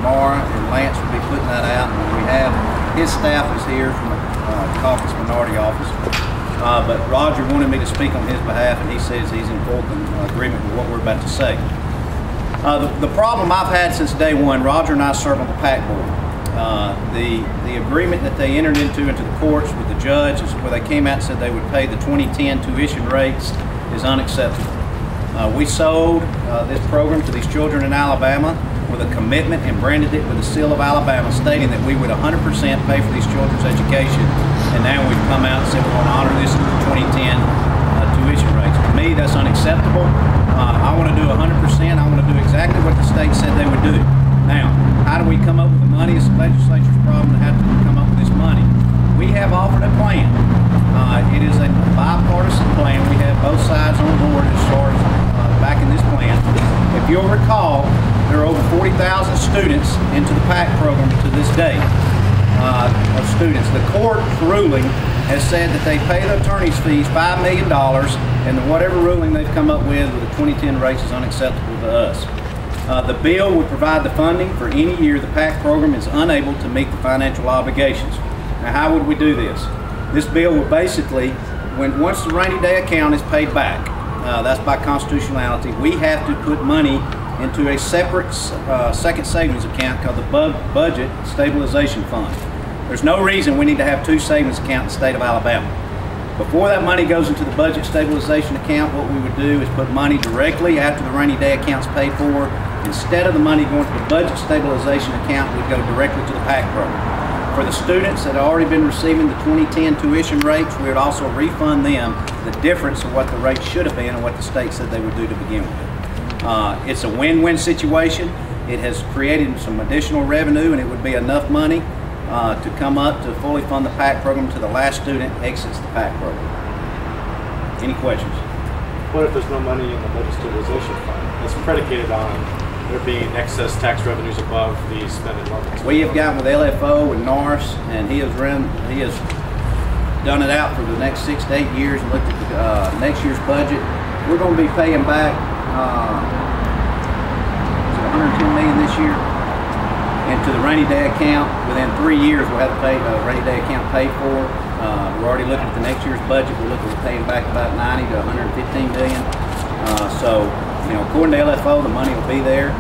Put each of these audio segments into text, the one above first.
tomorrow, and Lance will be putting that out. And we have his staff is here from the caucus minority office. But Roger wanted me to speak on his behalf, and he says he's in full agreement with what we're about to say. The problem I've had since day one, Roger and I serve on the PACT board. The agreement that they entered into the courts with the judge is where they came out and said they would pay the 2010 tuition rates is unacceptable. We sold this program to these children in Alabama with a commitment and branded it with the seal of Alabama, stating that we would 100% pay for these children's education. And now we've come out and said we're going to honor this 2010 tuition rates. To me, that's unacceptable. I want to do 100%. I want to do exactly what the state said they would do. Now, how do we come up with the money? It's the legislature's problem to have to come up with this money. We have offered a plan. It is a bipartisan plan. We have both sides on board as far as backing this plan. If you'll recall, there are over 40,000 students into the PACT program to this day of students. The court ruling has said that they pay the attorney's fees $5 million, and whatever ruling they've come up with the 2010 rates is unacceptable to us. The bill would provide the funding for any year the PACT program is unable to meet the financial obligations. Now, how would we do this? This bill would basically, once the rainy day account is paid back, that's by constitutionality, we have to put money into a separate second savings account called the Budget Stabilization Fund. There's no reason we need to have two savings accounts in the state of Alabama. Before that money goes into the Budget Stabilization account, what we would do is put money directly after the rainy day account's paid for. Instead of the money going to the Budget Stabilization account, we'd go directly to the PACT program. For the students that have already been receiving the 2010 tuition rates, we would also refund them the difference of what the rates should have been and what the state said they would do to begin with. It's a win-win situation. It has created some additional revenue, and it would be enough money to come up to fully fund the PACT program to the last student exits the PACT program. Any questions? What if there's no money in the Budget Stabilization Fund? It's predicated on there being excess tax revenues above the spending levels. We have gotten with LFO and NARS, and he has done it out for the next 6 to 8 years and looked at the next year's budget. We're going to be paying back $110 million this year into the rainy day account. Within 3 years, we'll have the rainy day account paid for. We're already looking at the next year's budget. We're looking at paying back about 90 to 115 million. So, you know, according to LFO, the money will be there.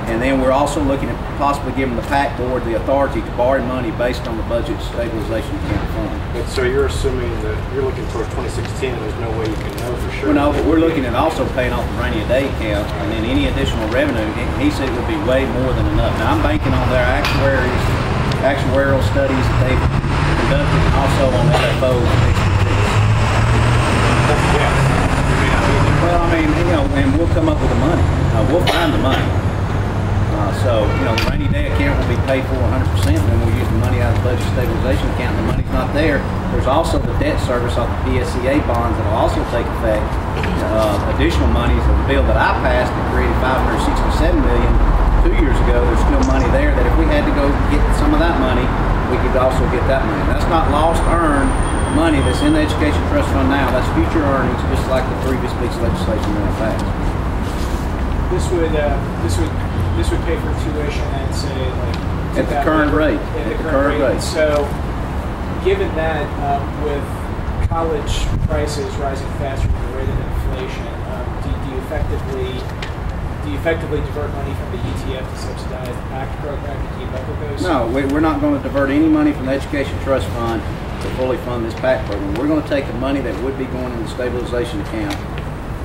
And then we're also looking at possibly giving the PACT board the authority to borrow money based on the Budget Stabilization Account fund. But so you're assuming that you're looking toward 2016 and there's no way you can know for sure? Well, no, but we're looking at also paying off the rainy day account, and then any additional revenue, he said it would be way more than enough. Now, I'm banking on their actuarial studies that they've conducted, and also on LFO's expertise. Well, I mean, you know, and we'll come up with the money. We'll find the money. So, you know, the rainy day account will be paid for 100%, and then we'll use the money out of the Budget Stabilization account, and the money's not there. There's also the debt service off the PSCA bonds that will also take effect. Additional monies of the bill that I passed that created $567 million 2 years ago, there's still money there that if we had to go get some of that money, we could also get that money. That's not lost earned money that's in the Education Trust Fund now. That's future earnings, just like the previous piece of legislation that I passed. This would pay for tuition at, say, like at the current rate. At the current rate. So, given that with college prices rising faster than the rate of inflation, do you effectively divert money from the ETF to subsidize the PACT program to keep up with those? No, we're not going to divert any money from the Education Trust Fund to fully fund this PACT program. We're going to take the money that would be going in the stabilization account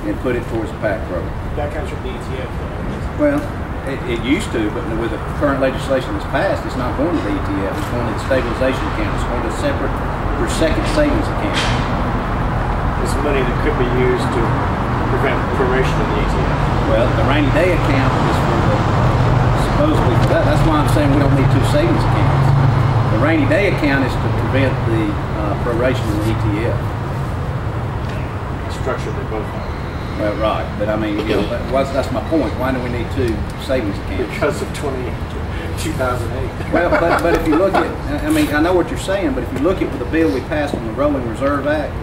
and put it towards the PACT program. That comes from the ETF, though. Well, it used to, but with the current legislation that's passed, it's not going to the ETF. It's going to the stabilization account. It's going to separate your second savings account. It's money that could be used to prevent proration in the ETF. Well, the rainy day account is for the, supposedly for that. That's why I'm saying we don't need two savings accounts. The rainy day account is to prevent the proration in the ETF. Structure they both have. Well, right, but I mean, you know, that's my point. Why do we need two savings accounts? Because of 2008. Well, but if you look at, I mean, I know what you're saying, but if you look at the bill we passed on the Rolling Reserve Act,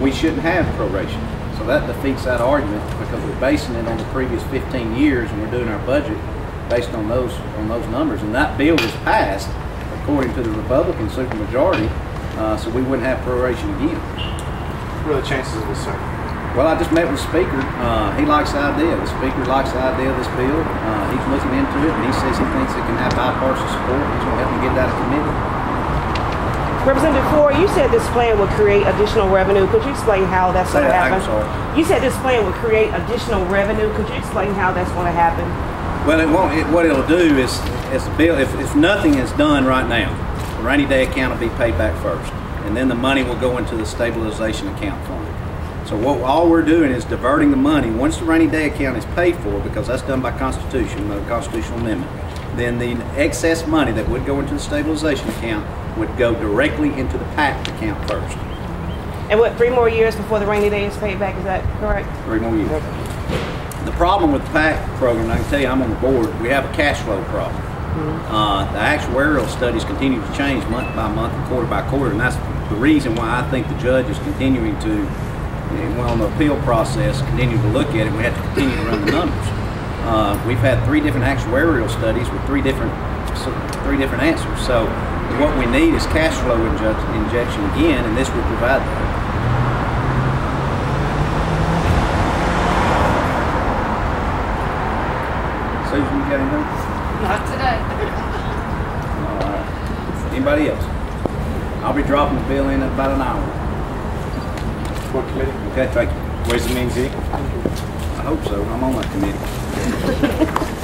we shouldn't have proration. So that defeats that argument because we're basing it on the previous 15 years and we're doing our budget based on those numbers. And that bill was passed according to the Republican supermajority, so we wouldn't have proration again. What are the chances of this, sir? Well, I just met with the speaker. He likes the idea. The speaker likes the idea of this bill. He's looking into it, and he says he thinks it can have bipartisan support. He's going to help me get it out of committee. Representative Ford, you said this plan would create additional revenue. Could you explain how that's going to happen? I'm sorry. You said this plan would create additional revenue. Could you explain how that's going to happen? Well, it won't. What it'll do is the bill. If nothing is done right now, the rainy day account will be paid back first, and then the money will go into the stabilization account fund. So all we're doing is diverting the money. Once the rainy day account is paid for, because that's done by Constitution, the constitutional amendment, then the excess money that would go into the stabilization account would go directly into the PACT account first. And what, 3 more years before the rainy day is paid back? Is that correct? 3 more years. The problem with the PACT program, I can tell you, I'm on the board, we have a cash flow problem. The actuarial studies continue to change month by month and quarter by quarter, and that's the reason why I think the judge is continuing to, on the appeal process, continue to look at it. We have to continue to run the numbers. We've had 3 different actuarial studies with 3 different answers. So what we need is cash flow injection again, and this would provide that. Susan, you got anything? Not today. All right. Anybody else? I'll be dropping the bill in about an hour. What committee? Okay, thank you. Ways and Means, I hope so. I'm on that committee.